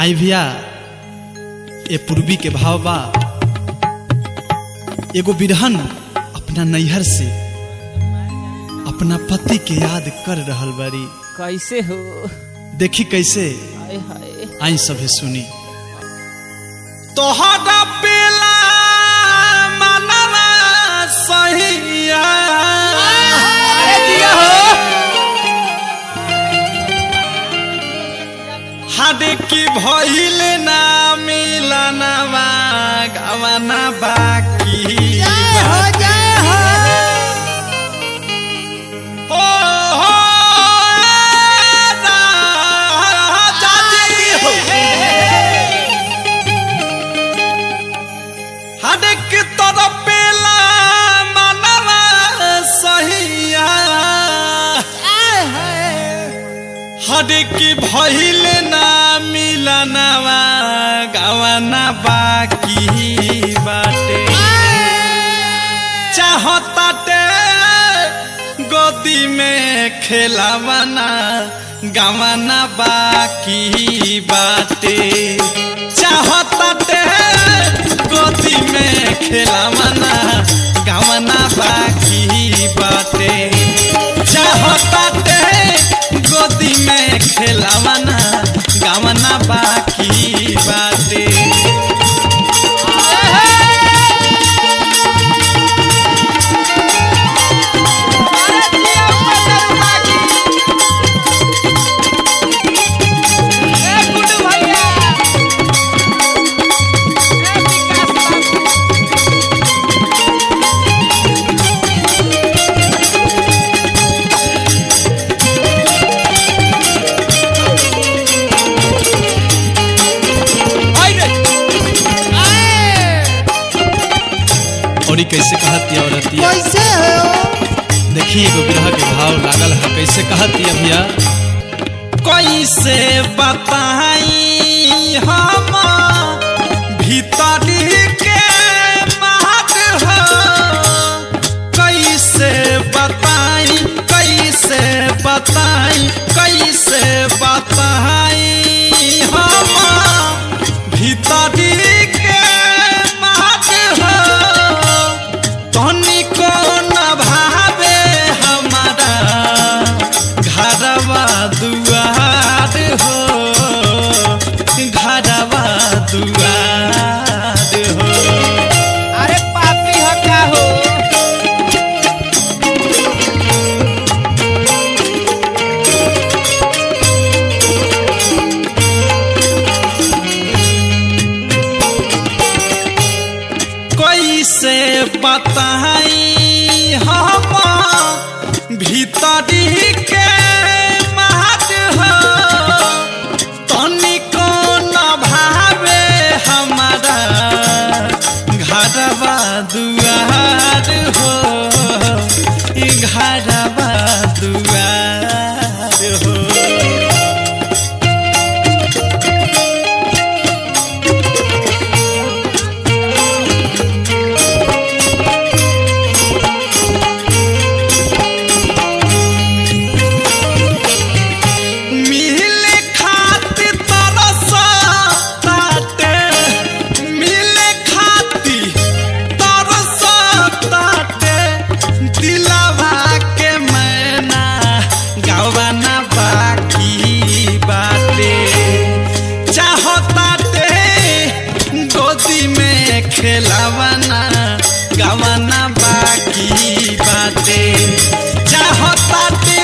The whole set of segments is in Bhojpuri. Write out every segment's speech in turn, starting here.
आई भैया ये पूर्वी के भाव बा। एगो बिरहन अपना नैहर से अपना पति के याद कर रहल बारी। कैसे हो? देखी कैसे हाय हाय आई सभे सुनी। तोहरा पेला मनवा सहिया अरे दिया हो हाडे की भइल ना मिलनवा गवना बाकी हो जय हो ओ हो राजा जी हो हाडे की तोरा पेला मनवा सहिया हरे की भइल ना मिलनवा गवना बाकी बाटे चाहताटे गोदी में खेलावना गवना बाकी बाटे चाहताटे गोदी में खेलावना गवना बाकी बाटे चाहताटे गोदी में खेलावना गवना बाकी बाटे और कैसे कहती औरतिया कैसे हो? देखिए एगो बिरह के भाव लागल है। कैसे कहती है भैया? कैसे बताई हम भीतरी के बात हो कैसे बताई कैसे बताई कैसे बताई हम भीतरी के बात हो तनिको न भावे हमारा घरवा दुआर हो घरवा दुआर हो अरे पापी हो क्या हो? कैसे बताई हम भीतरी के बात हो तनिको न भावे हमारा घरवा दुआर हो घरवा दुआर हो मिले खाती तरसा ताटे मिले खाती तरसा ताटे दिलवा के मैना गवना बाकी बाटे चाहताटे गोदी में खेलावना गवना बाकी बाटे चाहताटे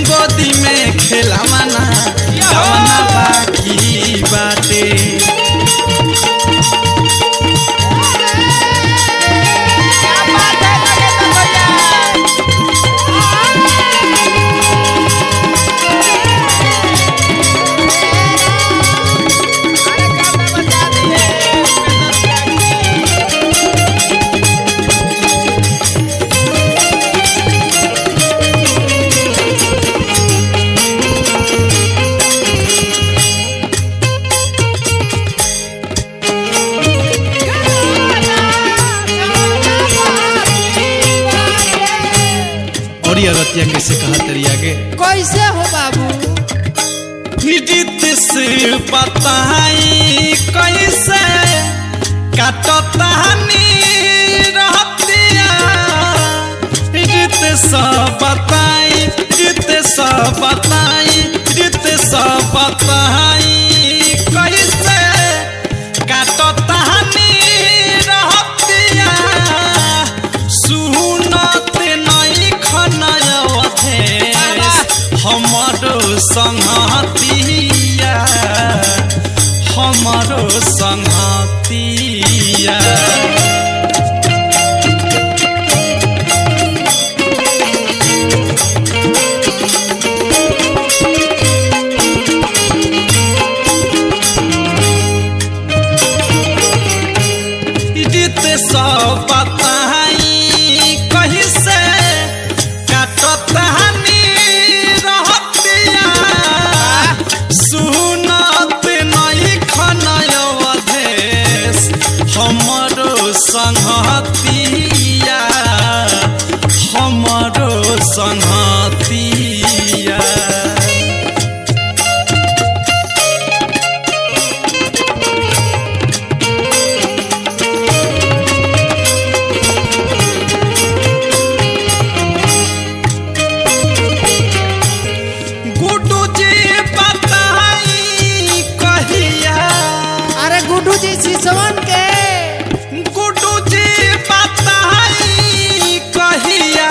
गोदी में खेलावना गवना बाकी बाटे क्या बात है नगेंद्र भैया? अरे गाना बजा दिए और ये औरतिया कैसे कहत रही आगे? कैसे हो बाबू? रीत से बताई कैसे काटतानी रहतिया रीत से बताई रीत से बताई रीत से बताई कैसे काटतानी रहतिया सुनत नहीं खनयवथे हमारो संगतिया हमारो संगतिया रीत सब बताई कहीं से काटतानी रहतिया सुनत नहीं खनयवधेश हमारो संगतिया हमारो संगतिया अरे गुड्डू जी सिसवन के गुड्डू जी बताई कहिया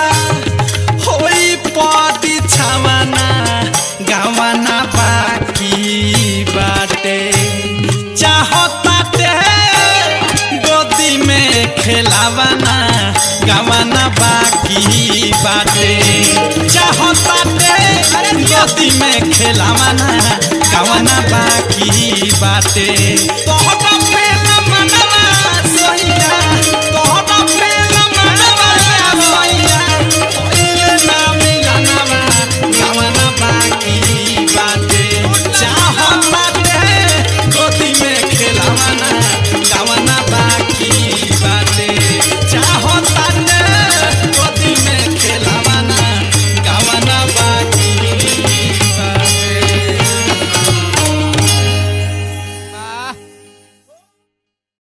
होई पटी छावाना गावाना बाकी बाटे चाहताते गोदी में खेलावाना गावाना बाकी बाटे चाहताते गोदी में खेलावाना गावाना बाकी बाटे तोहरा प्रेम मनवा सैया तोहरा प्रेम मनवा सैया ओइले नाम गानवा गावना बाकी बाटे चाहता